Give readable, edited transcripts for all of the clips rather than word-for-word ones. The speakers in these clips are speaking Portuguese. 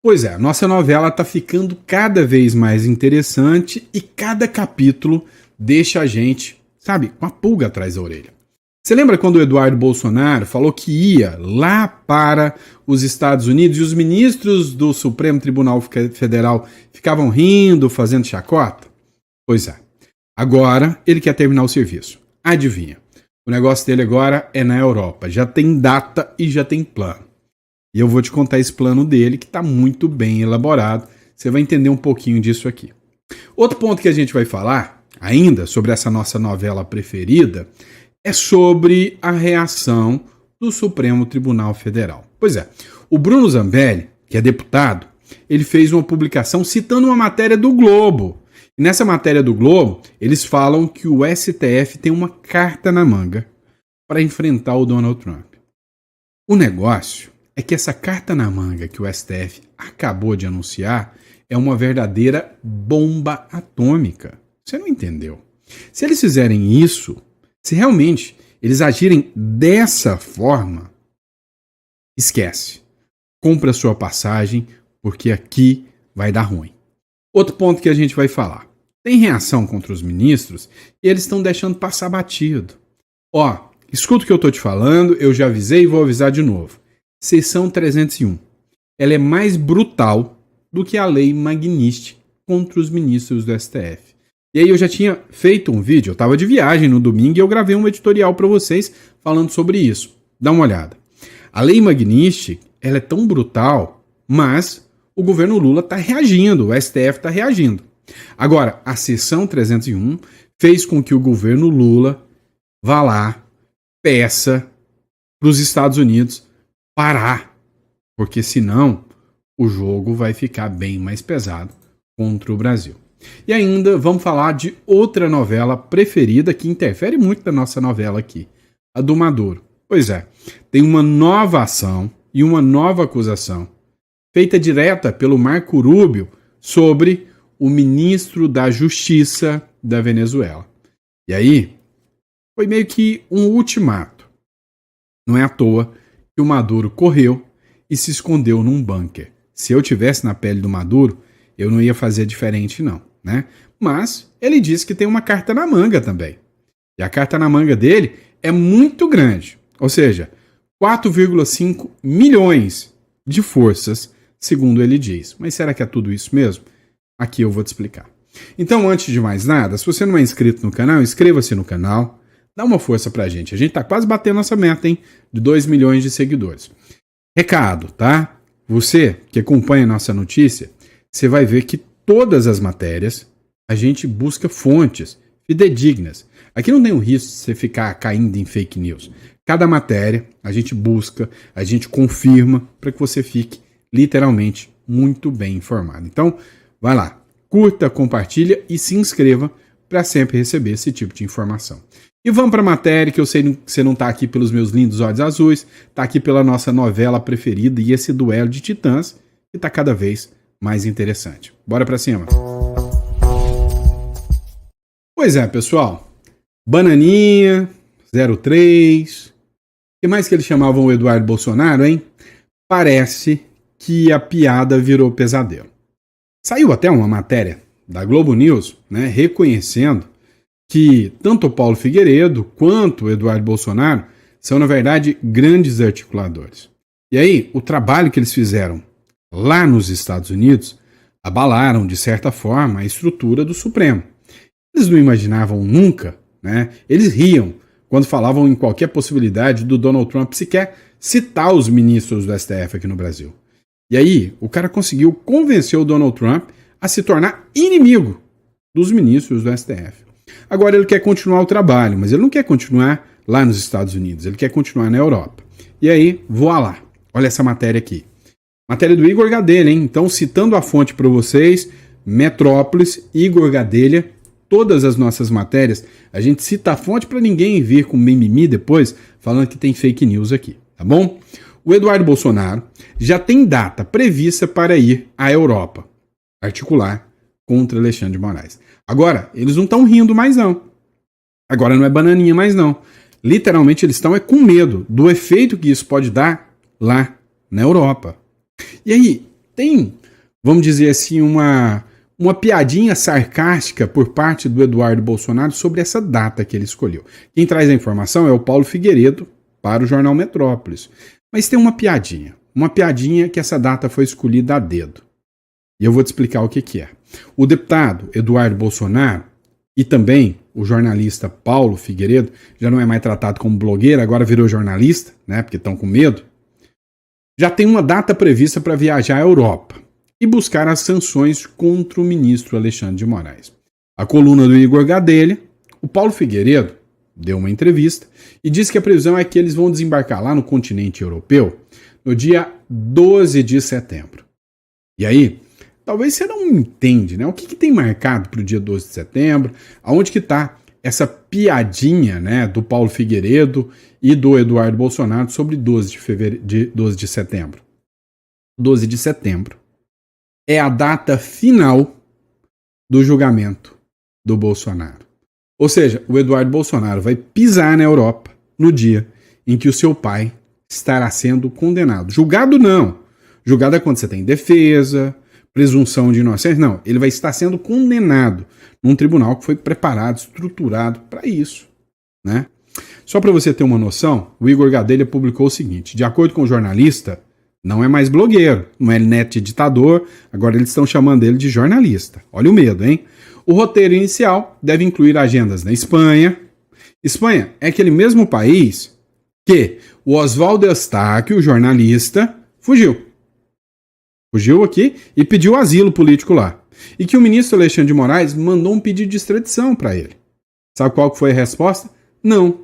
Pois é, a nossa novela está ficando cada vez mais interessante e cada capítulo deixa a gente, sabe, com a pulga atrás da orelha. Você lembra quando o Eduardo Bolsonaro falou que ia lá para os Estados Unidos e os ministros do Supremo Tribunal Federal ficavam rindo, fazendo chacota? Pois é, agora ele quer terminar o serviço. Adivinha? O negócio dele agora é na Europa. Já tem data e já tem plano. E eu vou te contar esse plano dele, que está muito bem elaborado. Você vai entender um pouquinho disso aqui. Outro ponto que a gente vai falar, ainda sobre essa nossa novela preferida, é sobre a reação do Supremo Tribunal Federal. Pois é, o Bruno Zambelli, que é deputado, ele fez uma publicação citando uma matéria do Globo. E nessa matéria do Globo, eles falam que o STF tem uma carta na manga para enfrentar o Donald Trump. O negócio é que essa carta na manga que o STF acabou de anunciar é uma verdadeira bomba atômica. Você não entendeu? Se eles fizerem isso, se realmente eles agirem dessa forma, esquece. Compra sua passagem, porque aqui vai dar ruim. Outro ponto que a gente vai falar. Tem reação contra os ministros e eles estão deixando passar batido. Ó, escuta o que eu estou te falando, eu já avisei e vou avisar de novo. Seção 301. Ela é mais brutal do que a lei Magnitsky contra os ministros do STF. E aí eu já tinha feito um vídeo, eu estava de viagem no domingo e eu gravei um editorial para vocês falando sobre isso. Dá uma olhada. A lei Magnitsky, ela é tão brutal, mas o governo Lula está reagindo, o STF está reagindo. Agora, a seção 301 fez com que o governo Lula vá lá, peça para os Estados Unidos parar, porque senão o jogo vai ficar bem mais pesado contra o Brasil. E ainda vamos falar de outra novela preferida que interfere muito na nossa novela aqui, a do Maduro. Pois é, tem uma nova ação e uma nova acusação feita direta pelo Marco Rubio sobre o ministro da Justiça da Venezuela. E aí, foi meio que um ultimato. Não é à toa que o Maduro correu e se escondeu num bunker. Se eu tivesse na pele do Maduro, eu não ia fazer diferente não, né? Mas ele disse que tem uma carta na manga também. E a carta na manga dele é muito grande. Ou seja, 4,5 milhões de forças, segundo ele diz. Mas será que é tudo isso mesmo? Aqui eu vou te explicar. Então, antes de mais nada, se você não é inscrito no canal, inscreva-se no canal. Dá uma força pra gente. A gente tá quase batendo nossa meta, hein? De 2 milhões de seguidores. Recado, tá? Você que acompanha a nossa notícia, você vai ver que todas as matérias a gente busca fontes fidedignas. Aqui não tem o risco de você ficar caindo em fake news. Cada matéria a gente busca, a gente confirma para que você fique literalmente muito bem informado. Então, vai lá, curta, compartilha e se inscreva para sempre receber esse tipo de informação. E vamos para a matéria, que eu sei que você não está aqui pelos meus lindos olhos azuis, está aqui pela nossa novela preferida e esse duelo de titãs que está cada vez mais interessante. Bora para cima. Pois é, pessoal. Bananinha, 03. O que mais que eles chamavam o Eduardo Bolsonaro, hein? Parece que a piada virou pesadelo. Saiu até uma matéria da Globo News, né, reconhecendo que tanto o Paulo Figueiredo quanto o Eduardo Bolsonaro são, na verdade, grandes articuladores. E aí, o trabalho que eles fizeram lá nos Estados Unidos abalaram, de certa forma, a estrutura do Supremo. Eles não imaginavam nunca, né? Eles riam quando falavam em qualquer possibilidade do Donald Trump sequer citar os ministros do STF aqui no Brasil. E aí, o cara conseguiu convencer o Donald Trump a se tornar inimigo dos ministros do STF. Agora ele quer continuar o trabalho, mas ele não quer continuar lá nos Estados Unidos, ele quer continuar na Europa. E aí, voa lá. Olha essa matéria aqui. Matéria do Igor Gadelha, hein? Então, citando a fonte para vocês, Metrópolis, Igor Gadelha, todas as nossas matérias, a gente cita a fonte para ninguém vir com mimimi depois, falando que tem fake news aqui, tá bom? O Eduardo Bolsonaro já tem data prevista para ir à Europa, articular contra Alexandre de Moraes. Agora, eles não estão rindo mais não. Agora não é bananinha mais não. Literalmente eles estão com medo do efeito que isso pode dar lá na Europa. E aí, tem, vamos dizer assim, uma piadinha sarcástica por parte do Eduardo Bolsonaro sobre essa data que ele escolheu. Quem traz a informação é o Paulo Figueiredo, para o jornal Metrópolis. Mas tem uma piadinha que essa data foi escolhida a dedo. E eu vou te explicar o que é. O deputado Eduardo Bolsonaro e também o jornalista Paulo Figueiredo, já não é mais tratado como blogueiro, agora virou jornalista, né, porque estão com medo, já tem uma data prevista para viajar à Europa e buscar as sanções contra o ministro Alexandre de Moraes. A coluna do Igor Gadelha, o Paulo Figueiredo deu uma entrevista e disse que a previsão é que eles vão desembarcar lá no continente europeu no dia 12 de setembro. E aí, talvez você não entende, né? O que tem marcado para o dia 12 de setembro? Aonde que está essa piadinha, né, do Paulo Figueiredo e do Eduardo Bolsonaro sobre 12 de setembro? 12 de setembro é a data final do julgamento do Bolsonaro. Ou seja, o Eduardo Bolsonaro vai pisar na Europa no dia em que o seu pai estará sendo condenado. Julgado não. Julgado é quando você tem defesa, presunção de inocência. Não, ele vai estar sendo condenado num tribunal que foi preparado, estruturado para isso, né? Só para você ter uma noção, o Igor Gadelha publicou o seguinte: de acordo com o jornalista, não é mais blogueiro, não é neto de ditador, agora eles estão chamando ele de jornalista. Olha o medo, hein? O roteiro inicial deve incluir agendas na Espanha. Espanha é aquele mesmo país que o Oswaldo Eustáquio, o jornalista, fugiu. Fugiu aqui e pediu asilo político lá. E que o ministro Alexandre de Moraes mandou um pedido de extradição para ele. Sabe qual foi a resposta? Não.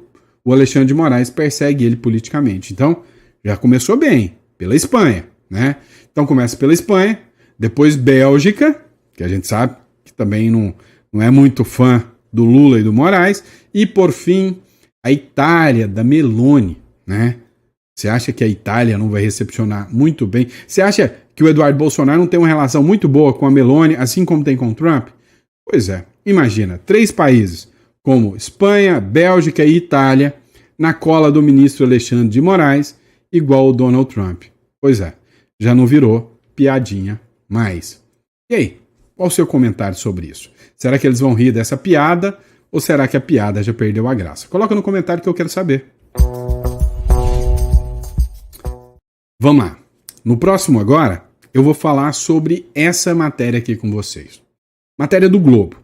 O Alexandre de Moraes persegue ele politicamente. Então, já começou bem, pela Espanha, né? Então começa pela Espanha, depois Bélgica, que a gente sabe que também não é muito fã do Lula e do Moraes, e por fim, a Itália, da Meloni, né? Você acha que a Itália não vai recepcionar muito bem? Você acha que o Eduardo Bolsonaro não tem uma relação muito boa com a Meloni, assim como tem com o Trump? Pois é, imagina, 3 países como Espanha, Bélgica e Itália na cola do ministro Alexandre de Moraes, igual o Donald Trump. Pois é, já não virou piadinha mais. E aí, qual o seu comentário sobre isso? Será que eles vão rir dessa piada ou será que a piada já perdeu a graça? Coloca no comentário que eu quero saber. Vamos lá. No próximo agora, eu vou falar sobre essa matéria aqui com vocês. Matéria do Globo.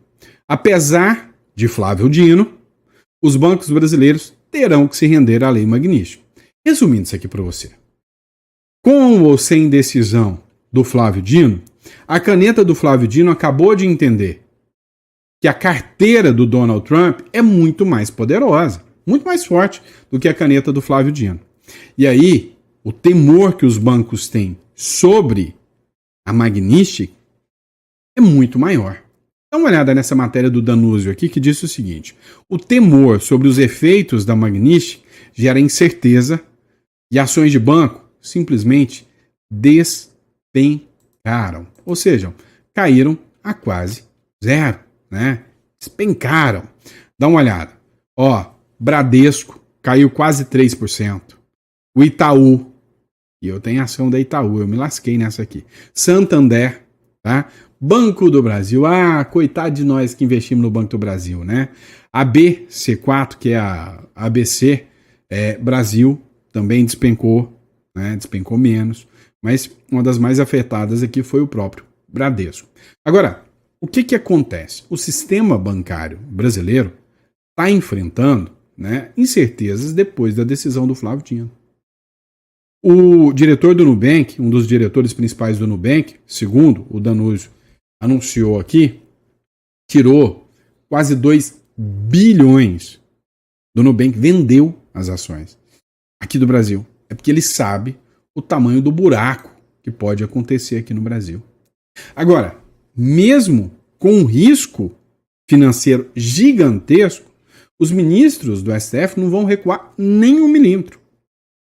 Apesar de Flávio Dino, os bancos brasileiros terão que se render à Lei Magnitsky. Resumindo isso aqui para você. Com ou sem decisão do Flávio Dino, a caneta do Flávio Dino acabou de entender que a carteira do Donald Trump é muito mais poderosa, muito mais forte do que a caneta do Flávio Dino. E aí, o temor que os bancos têm sobre a Magnitsky é muito maior. Dá uma olhada nessa matéria do Danúzio aqui que diz o seguinte: o temor sobre os efeitos da Magnitsky gera incerteza e ações de banco simplesmente despencaram. Ou seja, caíram a quase zero, né? Despencaram. Dá uma olhada. Ó, Bradesco caiu quase 3%. O Itaú, e eu tenho ação da Itaú, eu me lasquei nessa aqui. Santander, tá? Banco do Brasil, coitado de nós que investimos no Banco do Brasil, né? A BC4, que é a ABC Brasil, também despencou, né? Despencou menos, mas uma das mais afetadas aqui foi o próprio Bradesco. Agora, o que acontece? O sistema bancário brasileiro está enfrentando, né, incertezas depois da decisão do Flávio Dino. O diretor do Nubank, um dos diretores principais do Nubank, segundo o Danúzio anunciou aqui, tirou quase 2 bilhões do Nubank, vendeu as ações aqui do Brasil. É porque ele sabe o tamanho do buraco que pode acontecer aqui no Brasil. Agora, mesmo com um risco financeiro gigantesco, os ministros do STF não vão recuar nem 1 milímetro.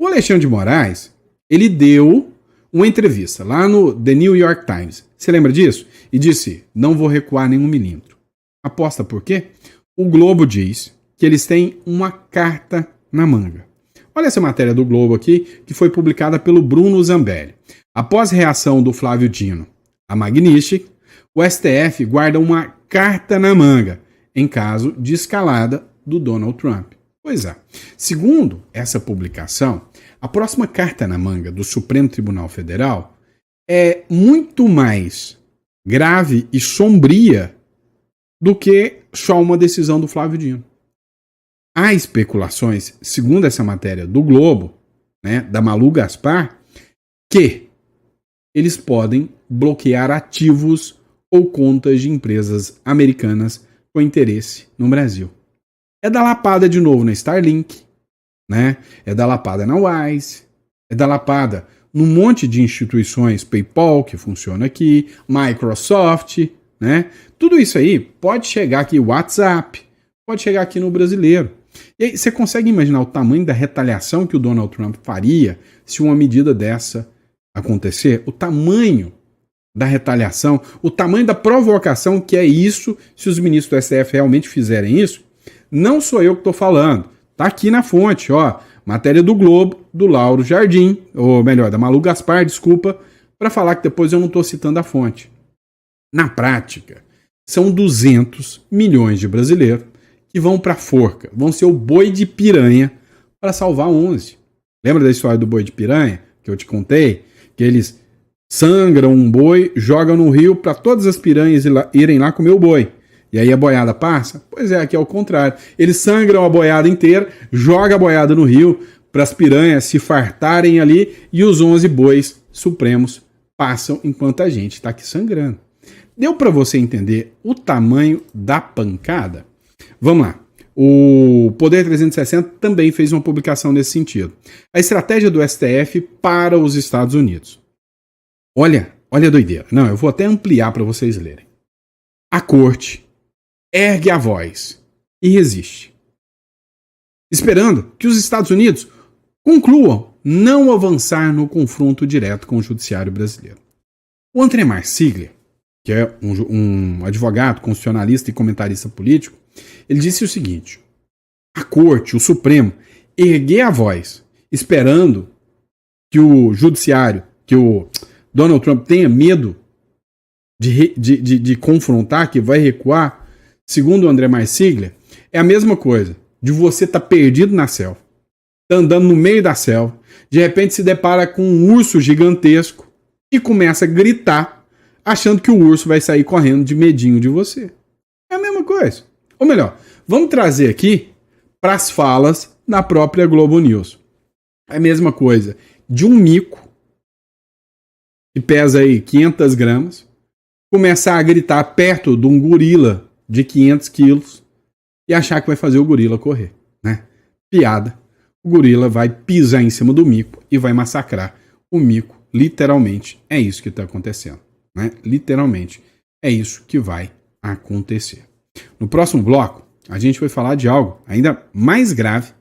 O Alexandre de Moraes, ele deu uma entrevista lá no The New York Times. Você lembra disso? E disse, não vou recuar nem 1 milímetro. Aposta por quê? O Globo diz que eles têm uma carta na manga. Olha essa matéria do Globo aqui, que foi publicada pelo Bruno Zambelli. Após reação do Flávio Dino a Magnitsky, o STF guarda uma carta na manga em caso de escalada do Donald Trump. Pois é, segundo essa publicação, a próxima carta na manga do Supremo Tribunal Federal é muito mais grave e sombria do que só uma decisão do Flávio Dino. Há especulações, segundo essa matéria do Globo, né, da Malu Gaspar, que eles podem bloquear ativos ou contas de empresas americanas com interesse no Brasil. É da lapada de novo na Starlink, né? É da lapada na Wise, é da lapada num monte de instituições, PayPal, que funciona aqui, Microsoft, né? Tudo isso aí pode chegar aqui, WhatsApp, pode chegar aqui no brasileiro. E aí, você consegue imaginar o tamanho da retaliação que o Donald Trump faria se uma medida dessa acontecer? O tamanho da retaliação, o tamanho da provocação que é isso, se os ministros do STF realmente fizerem isso. Não sou eu que estou falando, tá aqui na fonte, ó, matéria do Globo, do Lauro Jardim, ou melhor, da Malu Gaspar, desculpa, para falar que depois eu não estou citando a fonte. Na prática, são 200 milhões de brasileiros que vão para a forca, vão ser o boi de piranha para salvar 11. Lembra da história do boi de piranha que eu te contei? Que eles sangram um boi, jogam no rio para todas as piranhas irem lá comer o boi. E aí a boiada passa? Pois é, aqui é o contrário. Eles sangram a boiada inteira, jogam a boiada no rio para as piranhas se fartarem ali e os 11 bois supremos passam enquanto a gente está aqui sangrando. Deu para você entender o tamanho da pancada? Vamos lá. O Poder 360 também fez uma publicação nesse sentido. A estratégia do STF para os Estados Unidos. Olha a doideira. Não, eu vou até ampliar para vocês lerem. A corte ergue a voz e resiste, esperando que os Estados Unidos concluam não avançar no confronto direto com o judiciário brasileiro. O André Marsiglia, que é um advogado, constitucionalista e comentarista político, ele disse o seguinte: a corte, o Supremo, erguer a voz, esperando que o judiciário, que o Donald Trump tenha medo de confrontar, que vai recuar, segundo o André Marsiglia, é a mesma coisa de você estar perdido na selva, tá andando no meio da selva, de repente se depara com um urso gigantesco e começa a gritar, achando que o urso vai sair correndo de medinho de você. É a mesma coisa. Ou melhor, vamos trazer aqui para as falas da própria Globo News. É a mesma coisa de um mico que pesa aí 500 gramas, começar a gritar perto de um gorila de 500 quilos e achar que vai fazer o gorila correr, né? Piada. O gorila vai pisar em cima do mico e vai massacrar o mico. Literalmente é isso que está acontecendo, né? Literalmente é isso que vai acontecer. No próximo bloco, a gente vai falar de algo ainda mais grave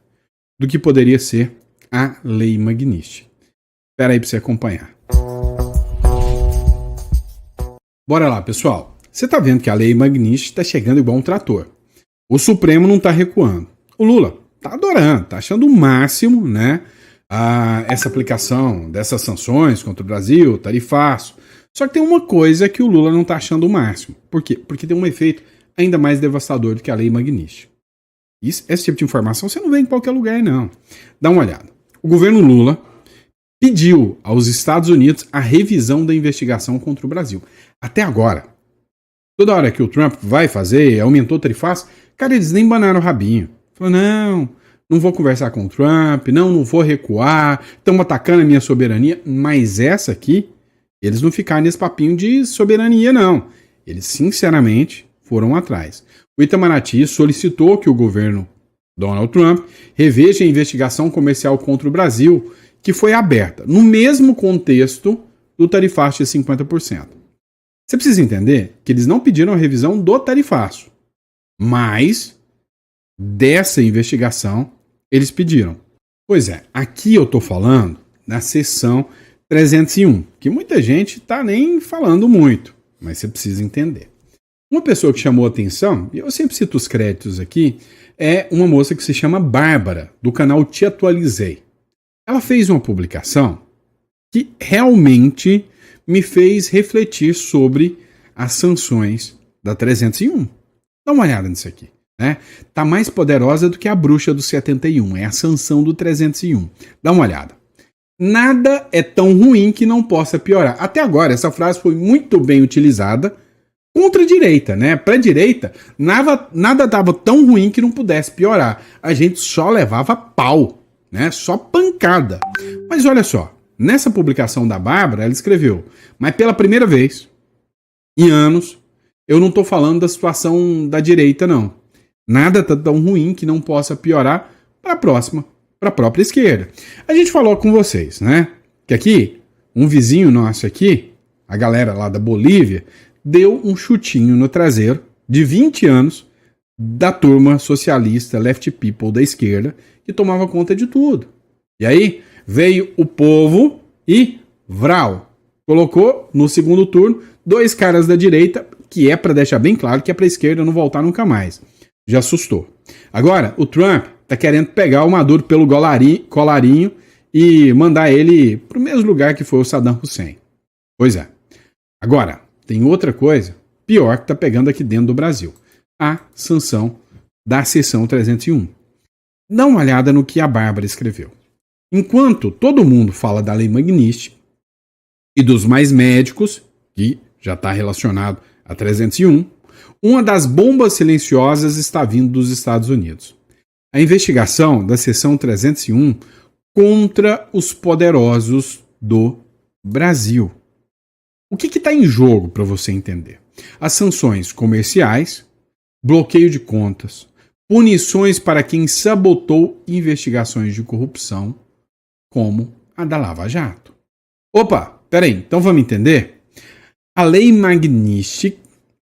do que poderia ser a Lei Magnitsky. Espera aí para você acompanhar. Bora lá, pessoal. Você está vendo que a Lei Magnitsky está chegando igual um trator. O Supremo não está recuando. O Lula está adorando, está achando o máximo, né, essa aplicação dessas sanções contra o Brasil, tarifaço. Só que tem uma coisa que o Lula não está achando o máximo. Por quê? Porque tem um efeito ainda mais devastador do que a Lei Magnitsky. Esse tipo de informação você não vê em qualquer lugar, não. Dá uma olhada. O governo Lula pediu aos Estados Unidos a revisão da investigação contra o Brasil. Até agora, toda hora que o Trump vai fazer, aumentou o tarifaço, cara, eles nem banaram o rabinho. Falaram, não vou conversar com o Trump, não vou recuar, estão atacando a minha soberania. Mas essa aqui, eles não ficaram nesse papinho de soberania, não. Eles, sinceramente, foram atrás. O Itamaraty solicitou que o governo Donald Trump reveja a investigação comercial contra o Brasil, que foi aberta, no mesmo contexto do tarifaço de 50%. Você precisa entender que eles não pediram a revisão do tarifaço, mas dessa investigação eles pediram. Pois é, aqui eu estou falando na seção 301, que muita gente está nem falando muito, mas você precisa entender. Uma pessoa que chamou a atenção, e eu sempre cito os créditos aqui, é uma moça que se chama Bárbara, do canal Te Atualizei. Ela fez uma publicação que realmente me fez refletir sobre as sanções da 301. Dá uma olhada nisso aqui. Né? Tá mais poderosa do que a bruxa do 71. É a sanção do 301. Dá uma olhada. Nada é tão ruim que não possa piorar. Até agora, essa frase foi muito bem utilizada contra a direita, né? Para a direita, nada estava tão ruim que não pudesse piorar. A gente só levava pau, né? Só pancada. Mas olha só, nessa publicação da Bárbara, ela escreveu: mas pela primeira vez em anos, eu não estou falando da situação da direita, não. Nada está tão ruim que não possa piorar para a próxima, para a própria esquerda. A gente falou com vocês, né? Que aqui, um vizinho nosso aqui, a galera lá da Bolívia, deu um chutinho no traseiro de 20 anos da turma socialista Left People da esquerda, que tomava conta de tudo. E aí veio o povo e vral, colocou no segundo turno 2 caras da direita, que é para deixar bem claro que é para a esquerda não voltar nunca mais. Já assustou. Agora, o Trump tá querendo pegar o Maduro pelo colarinho e mandar ele pro mesmo lugar que foi o Saddam Hussein. Pois é. Agora, tem outra coisa pior que tá pegando aqui dentro do Brasil. A sanção da seção 301. Dá uma olhada no que a Bárbara escreveu. Enquanto todo mundo fala da Lei Magnitsky e dos mais médicos, que já está relacionado a 301, uma das bombas silenciosas está vindo dos Estados Unidos. A investigação da seção 301 contra os poderosos do Brasil. O que está em jogo para você entender? As sanções comerciais, bloqueio de contas, punições para quem sabotou investigações de corrupção, como a da Lava Jato. Opa, peraí, então vamos entender? A Lei Magnitsky,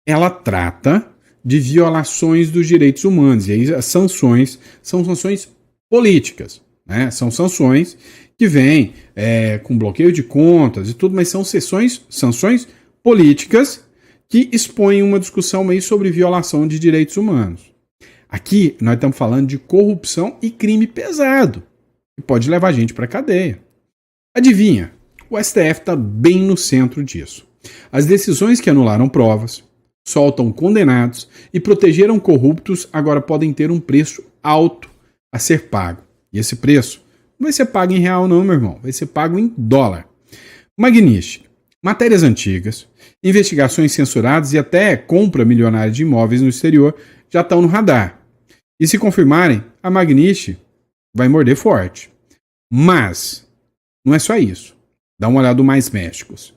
ela trata de violações dos direitos humanos, e aí as sanções são sanções políticas, né? São sanções que vêm com bloqueio de contas e tudo, mas são sanções políticas que expõem uma discussão meio sobre violação de direitos humanos. Aqui nós estamos falando de corrupção e crime pesado, que pode levar a gente para a cadeia. Adivinha? O STF está bem no centro disso. As decisões que anularam provas, soltam condenados e protegeram corruptos agora podem ter um preço alto a ser pago. E esse preço não vai ser pago em real não, meu irmão. Vai ser pago em dólar. Magnitsky. Matérias antigas, investigações censuradas e até compra milionária de imóveis no exterior já estão no radar. E se confirmarem, a Magnitsky vai morder forte. Mas não é só isso. Dá uma olhada no Mais Médicos.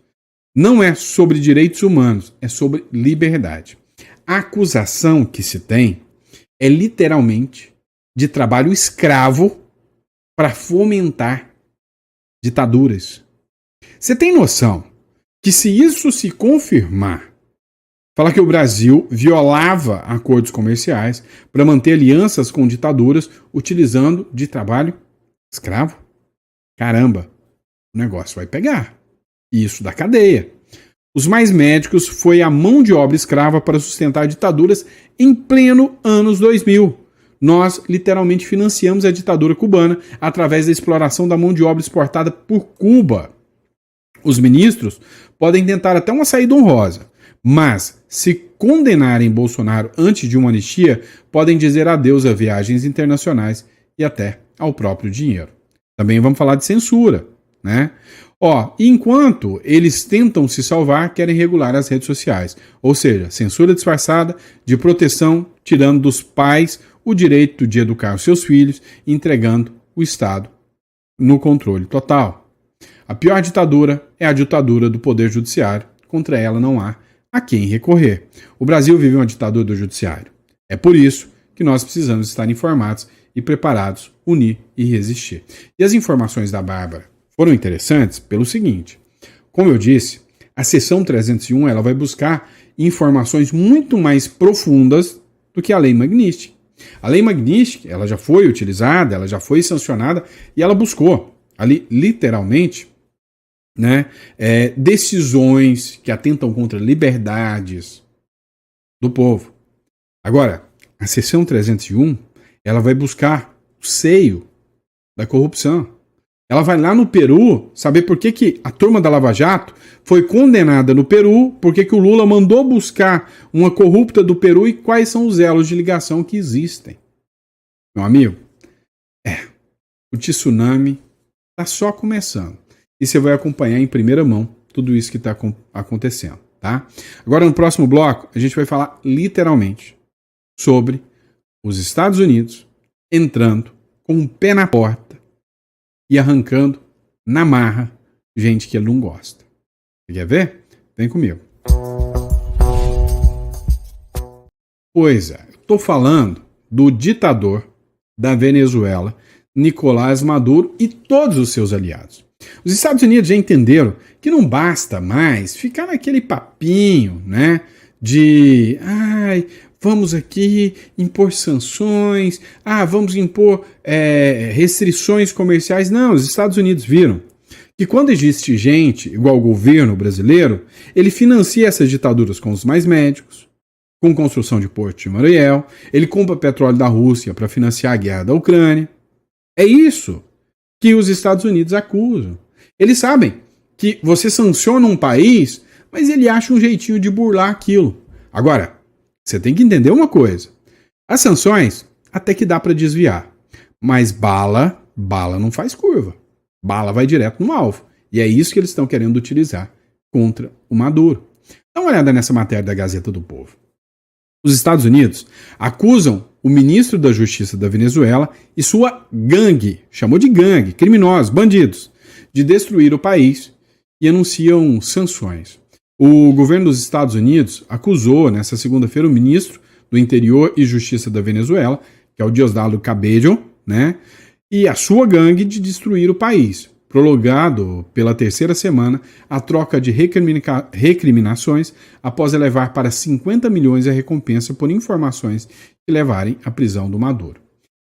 Não é sobre direitos humanos, é sobre liberdade. A acusação que se tem é literalmente de trabalho escravo para fomentar ditaduras. Você tem noção que se isso se confirmar, fala que o Brasil violava acordos comerciais para manter alianças com ditaduras utilizando de trabalho escravo? Caramba, o negócio vai pegar. Isso da cadeia. Os Mais Médicos foi a mão de obra escrava para sustentar ditaduras em pleno anos 2000. Nós literalmente financiamos a ditadura cubana através da exploração da mão de obra exportada por Cuba. Os ministros podem tentar até uma saída honrosa, mas se condenarem Bolsonaro antes de uma anistia, podem dizer adeus a viagens internacionais e até ao próprio dinheiro. Também vamos falar de censura, né? Enquanto eles tentam se salvar, querem regular as redes sociais. Ou seja, censura disfarçada de proteção, tirando dos pais o direito de educar os seus filhos e entregando o Estado no controle total. A pior ditadura é a ditadura do Poder Judiciário. Contra ela não há a quem recorrer. O Brasil vive uma ditadura do Judiciário. É por isso que nós precisamos estar informados e preparados, unir e resistir. E as informações da Bárbara foram interessantes pelo seguinte: como eu disse, a seção 301 ela vai buscar informações muito mais profundas do que a Lei Magnitsky. A Lei Magnitsky ela já foi utilizada, ela já foi sancionada e ela buscou ali literalmente, né, decisões que atentam contra liberdades do povo. Agora, a seção 301 ela vai buscar o seio da corrupção. Ela vai lá no Peru saber por que a turma da Lava Jato foi condenada no Peru, por que o Lula mandou buscar uma corrupta do Peru e quais são os elos de ligação que existem. Meu amigo, o tsunami está só começando. E você vai acompanhar em primeira mão tudo isso que está acontecendo, tá? Agora, no próximo bloco, a gente vai falar literalmente sobre os Estados Unidos entrando com um pé na porta e arrancando na marra gente que ele não gosta. Você quer ver? Vem comigo. Pois é, eu estou falando do ditador da Venezuela, Nicolás Maduro, e todos os seus aliados. Os Estados Unidos já entenderam que não basta mais ficar naquele papinho, né, de vamos aqui impor sanções, vamos impor restrições comerciais. Não, os Estados Unidos viram que quando existe gente igual o governo brasileiro, ele financia essas ditaduras com os mais médicos, com construção de Porto de Mariel, ele compra petróleo da Rússia para financiar a guerra da Ucrânia. É isso que os Estados Unidos acusam. Eles sabem que você sanciona um país, mas ele acha um jeitinho de burlar aquilo. Agora, você tem que entender uma coisa. As sanções até que dá para desviar, mas bala não faz curva. Bala vai direto no alvo. E é isso que eles estão querendo utilizar contra o Maduro. Dá uma olhada nessa matéria da Gazeta do Povo. Os Estados Unidos acusam o ministro da Justiça da Venezuela e sua gangue, chamou de gangue, criminosos, bandidos, de destruir o país e anunciam sanções. O governo dos Estados Unidos acusou nessa segunda-feira o ministro do Interior e Justiça da Venezuela, que é o Diosdado Cabello, né, e a sua gangue de destruir o país, prolongado pela terceira semana a troca de recriminações após elevar para 50 milhões a recompensa por informações que levarem à prisão do Maduro.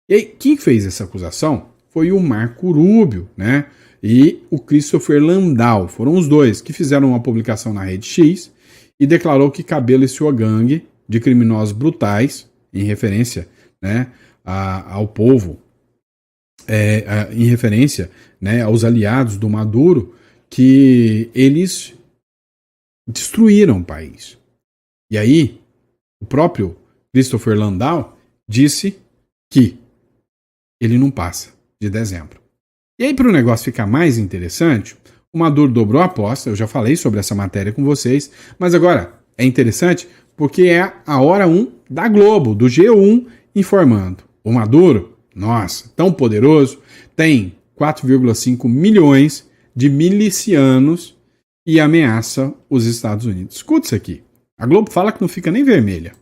E aí, quem fez essa acusação foi o Marco Rubio, né? E o Christopher Landau. Foram os dois que fizeram uma publicação na Rede X e declarou que Cabello e sua gangue de criminosos brutais, em referência, né, ao povo, em referência, né, aos aliados do Maduro, que eles destruíram o país. E aí, o próprio Christopher Landau disse que ele não passa de dezembro. E aí, para o negócio ficar mais interessante, o Maduro dobrou a aposta. Eu já falei sobre essa matéria com vocês, mas agora é interessante porque é a hora 1 da Globo, do G1, informando. O Maduro, nossa, tão poderoso, tem 4,5 milhões de milicianos e ameaça os Estados Unidos. Escuta isso aqui. A Globo fala que não fica nem vermelha.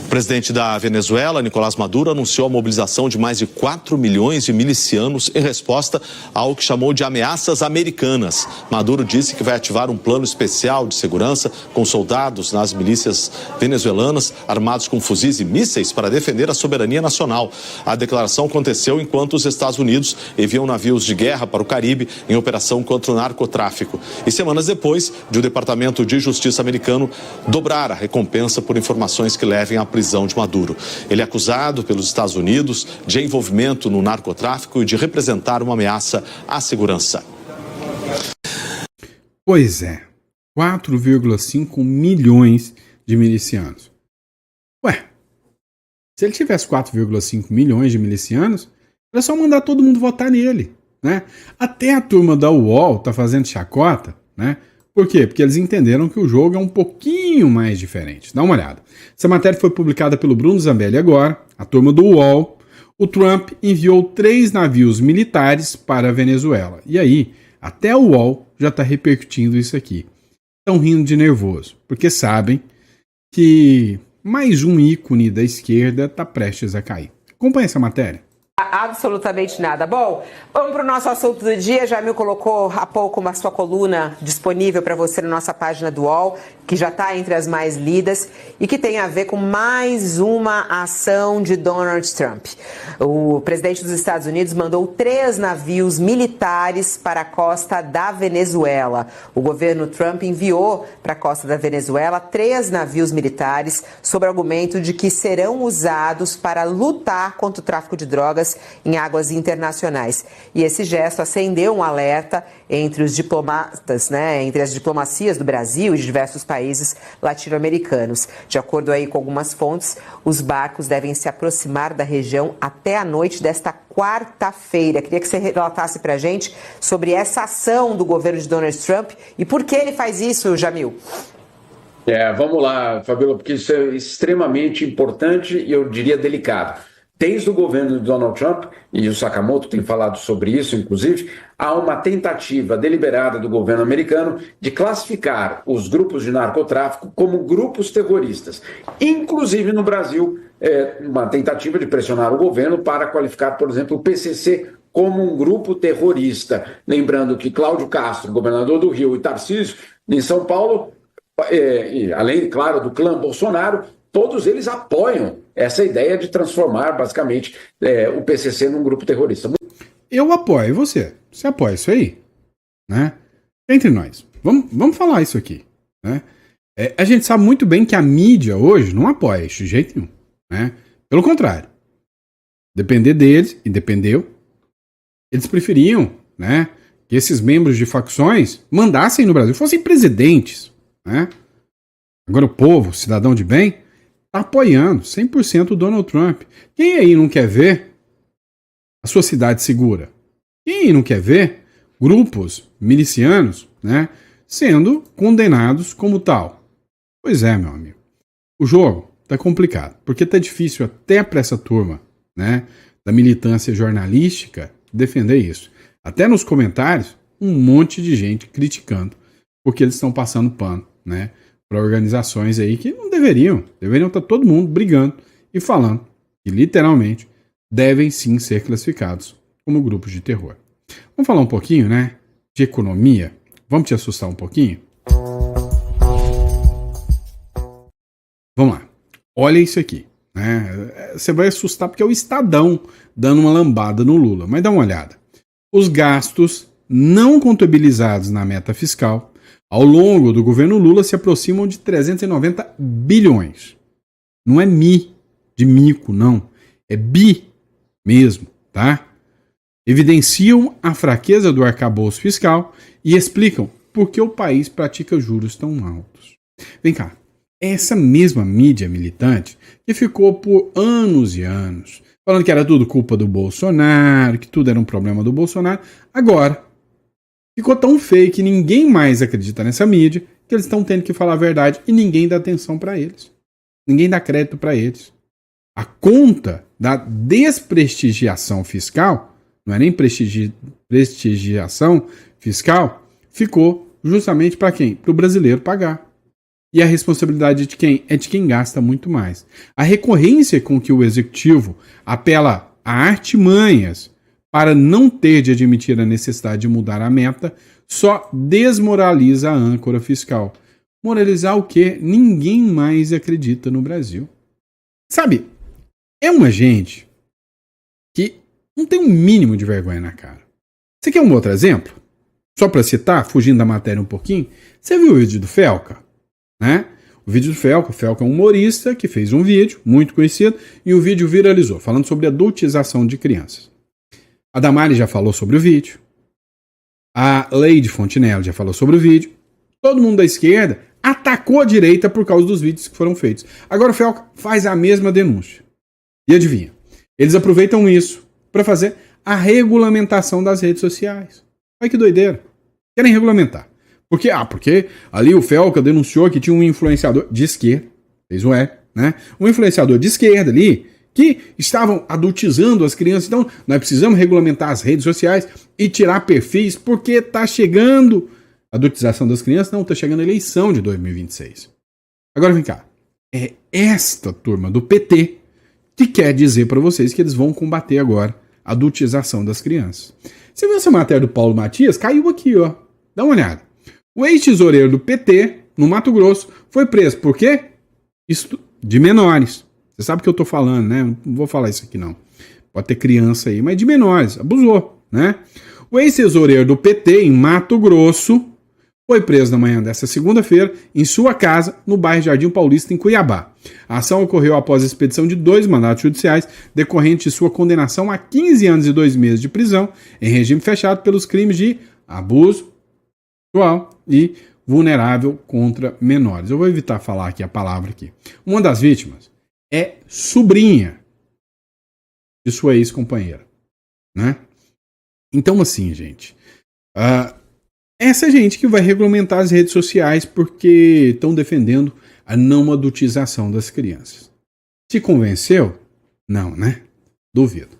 O presidente da Venezuela, Nicolás Maduro, anunciou a mobilização de mais de 4 milhões de milicianos em resposta ao que chamou de ameaças americanas. Maduro disse que vai ativar um plano especial de segurança com soldados nas milícias venezuelanas armados com fuzis e mísseis para defender a soberania nacional. A declaração aconteceu enquanto os Estados Unidos enviam navios de guerra para o Caribe em operação contra o narcotráfico. E semanas depois de o Departamento de Justiça americano dobrar a recompensa por informações que levem à prisão de Maduro. Ele é acusado pelos Estados Unidos de envolvimento no narcotráfico e de representar uma ameaça à segurança. Pois é, 4,5 milhões de milicianos. Ué, se ele tivesse 4,5 milhões de milicianos, era só mandar todo mundo votar nele, né? Até a turma da UOL tá fazendo chacota, né? Por quê? Porque eles entenderam que o jogo é um pouquinho mais diferente. Dá uma olhada. Essa matéria foi publicada pelo Bruno Zambelli agora, a turma do UOL. O Trump enviou 3 navios militares para a Venezuela. E aí, até o UOL já está repercutindo isso aqui. Estão rindo de nervoso, porque sabem que mais um ícone da esquerda está prestes a cair. Acompanhe essa matéria. Absolutamente nada. Bom, vamos para o nosso assunto do dia. Jamil colocou há pouco uma sua coluna disponível para você na nossa página do UOL. que já está entre as mais lidas e que tem a ver com mais uma ação de Donald Trump. O presidente dos Estados Unidos mandou 3 navios militares para a costa da Venezuela. O governo Trump enviou para a costa da Venezuela 3 navios militares sob o argumento de que serão usados para lutar contra o tráfico de drogas em águas internacionais. E esse gesto acendeu um alerta entre os diplomatas, entre as diplomacias do Brasil e de diversos países latino-americanos. De acordo aí com algumas fontes, os barcos devem se aproximar da região até a noite desta quarta-feira. Queria que você relatasse para a gente sobre essa ação do governo de Donald Trump e por que ele faz isso, Jamil. Vamos lá, Fabíola, porque isso é extremamente importante e eu diria delicado. Desde o governo de Donald Trump, e o Sakamoto tem falado sobre isso, inclusive, há uma tentativa deliberada do governo americano de classificar os grupos de narcotráfico como grupos terroristas. Inclusive no Brasil, uma tentativa de pressionar o governo para qualificar, por exemplo, o PCC como um grupo terrorista. Lembrando que Cláudio Castro, governador do Rio, e Tarcísio, em São Paulo, e além, claro, do clã Bolsonaro, todos eles apoiam essa ideia de transformar, basicamente, o PCC num grupo terrorista. Eu apoio, e você? Você apoia isso aí? Né? Entre nós. Vamos falar isso aqui. Né? A gente sabe muito bem que a mídia hoje não apoia isso de jeito nenhum. Né? Pelo contrário. Depender deles, e dependeu, eles preferiam, né, que esses membros de facções mandassem no Brasil, fossem presidentes. Né? Agora o povo, cidadão de bem, está apoiando 100% o Donald Trump. Quem aí não quer ver a sua cidade segura? Quem aí não quer ver grupos milicianos, né, sendo condenados como tal? Pois é, meu amigo. O jogo está complicado, porque está difícil até para essa turma, né, da militância jornalística defender isso. Até nos comentários, um monte de gente criticando porque eles estão passando pano, né, para organizações aí que não deveriam estar todo mundo brigando e falando que literalmente devem sim ser classificados como grupos de terror. Vamos falar um pouquinho, né, de economia? Vamos te assustar um pouquinho? Vamos lá. Olha isso aqui, né? Você vai assustar porque é o Estadão dando uma lambada no Lula, mas dá uma olhada. Os gastos não contabilizados na meta fiscal ao longo do governo Lula se aproximam de 390 bilhões. Não é mi de mico, não. É bi mesmo, tá? Evidenciam a fraqueza do arcabouço fiscal e explicam por que o país pratica juros tão altos. Vem cá, essa mesma mídia militante que ficou por anos e anos falando que era tudo culpa do Bolsonaro, que tudo era um problema do Bolsonaro, agora ficou tão feio que ninguém mais acredita nessa mídia, que eles estão tendo que falar a verdade e ninguém dá atenção para eles. Ninguém dá crédito para eles. A conta da desprestigiação fiscal, não é nem prestigiação fiscal, ficou justamente para quem? Para o brasileiro pagar. E a responsabilidade de quem? É de quem gasta muito mais. A recorrência com que o executivo apela a artimanhas para não ter de admitir a necessidade de mudar a meta, só desmoraliza a âncora fiscal. Moralizar o quê? Ninguém mais acredita no Brasil. Sabe, é uma gente que não tem um mínimo de vergonha na cara. Você quer um outro exemplo? Só para citar, fugindo da matéria um pouquinho, você viu o vídeo do Felca? Né? O vídeo do Felca. O Felca é um humorista que fez um vídeo muito conhecido e o vídeo viralizou, falando sobre adultização de crianças. A Damares já falou sobre o vídeo. A Leide Fontinelli já falou sobre o vídeo. Todo mundo da esquerda atacou a direita por causa dos vídeos que foram feitos. Agora o Felca faz a mesma denúncia. E adivinha? Eles aproveitam isso para fazer a regulamentação das redes sociais. Olha que doideira. Querem regulamentar. Porque ali o Felca denunciou que tinha um influenciador de esquerda, fez um né? Um influenciador de esquerda ali, que estavam adultizando as crianças. Então, nós precisamos regulamentar as redes sociais e tirar perfis, porque está chegando a adultização das crianças. Não, está chegando a eleição de 2026. Agora vem cá. É esta turma do PT que quer dizer para vocês que eles vão combater agora a adultização das crianças. Você viu essa matéria do Paulo Matias? Caiu aqui, ó. Dá uma olhada. O ex-tesoureiro do PT no Mato Grosso, foi preso. Por quê? De menores. Você sabe o que eu tô falando, né? Não vou falar isso aqui, não. Pode ter criança aí, mas de menores. Abusou, né? O ex-tesoureiro do PT, em Mato Grosso, foi preso na manhã desta segunda-feira em sua casa, no bairro Jardim Paulista, em Cuiabá. A ação ocorreu após a expedição de 2 mandatos judiciais, decorrente de sua condenação a 15 anos e 2 meses de prisão, em regime fechado pelos crimes de abuso sexual e vulnerável contra menores. Eu vou evitar falar aqui a palavra aqui. Uma das vítimas é sobrinha de sua ex-companheira, né? Então, assim, gente, essa gente que vai regulamentar as redes sociais porque estão defendendo a não adultização das crianças. Te convenceu? Não, né? Duvido.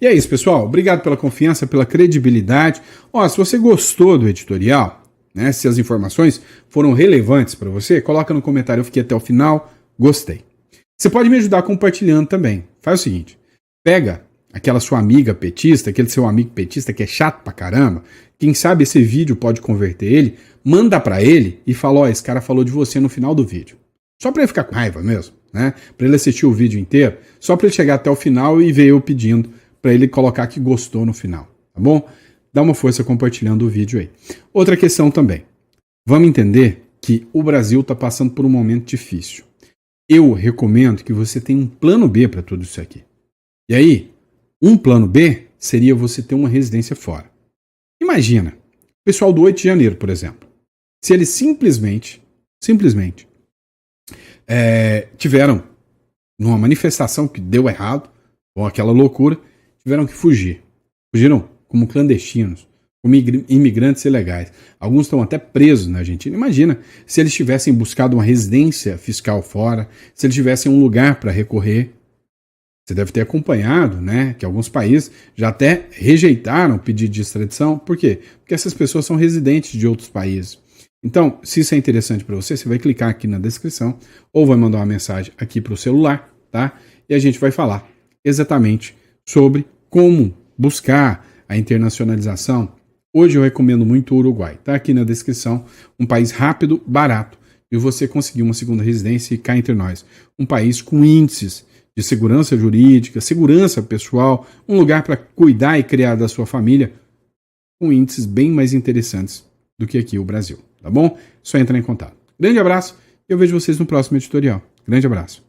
E é isso, pessoal. Obrigado pela confiança, pela credibilidade. Se você gostou do editorial, né, se as informações foram relevantes para você, coloca no comentário. Eu fiquei até o final. Gostei. Você pode me ajudar compartilhando também. Faz o seguinte. Pega aquela sua amiga petista, aquele seu amigo petista que é chato pra caramba, quem sabe esse vídeo pode converter ele, manda pra ele e fala, esse cara falou de você no final do vídeo. Só pra ele ficar com raiva mesmo, né? Pra ele assistir o vídeo inteiro, só pra ele chegar até o final e ver eu pedindo pra ele colocar que gostou no final, tá bom? Dá uma força compartilhando o vídeo aí. Outra questão também. Vamos entender que o Brasil tá passando por um momento difícil. Eu recomendo que você tenha um plano B pra tudo isso aqui. E aí, um plano B seria você ter uma residência fora. Imagina, o pessoal do 8 de janeiro, por exemplo. Se eles simplesmente tiveram numa manifestação que deu errado, ou aquela loucura, tiveram que fugir. Fugiram como clandestinos, como imigrantes ilegais. Alguns estão até presos na Argentina. Imagina se eles tivessem buscado uma residência fiscal fora, se eles tivessem um lugar para recorrer. Você deve ter acompanhado, né, que alguns países já até rejeitaram o pedido de extradição. Por quê? Porque essas pessoas são residentes de outros países. Então, se isso é interessante para você, você vai clicar aqui na descrição ou vai mandar uma mensagem aqui para o celular, tá? E a gente vai falar exatamente sobre como buscar a internacionalização. Hoje eu recomendo muito o Uruguai. Tá aqui na descrição. Um país rápido, barato, e você conseguir uma segunda residência e cá entre nós. Um país com índices de segurança jurídica, segurança pessoal, um lugar para cuidar e criar da sua família, com índices bem mais interessantes do que aqui o Brasil, tá bom? Só entrar em contato. Grande abraço e eu vejo vocês no próximo editorial. Grande abraço.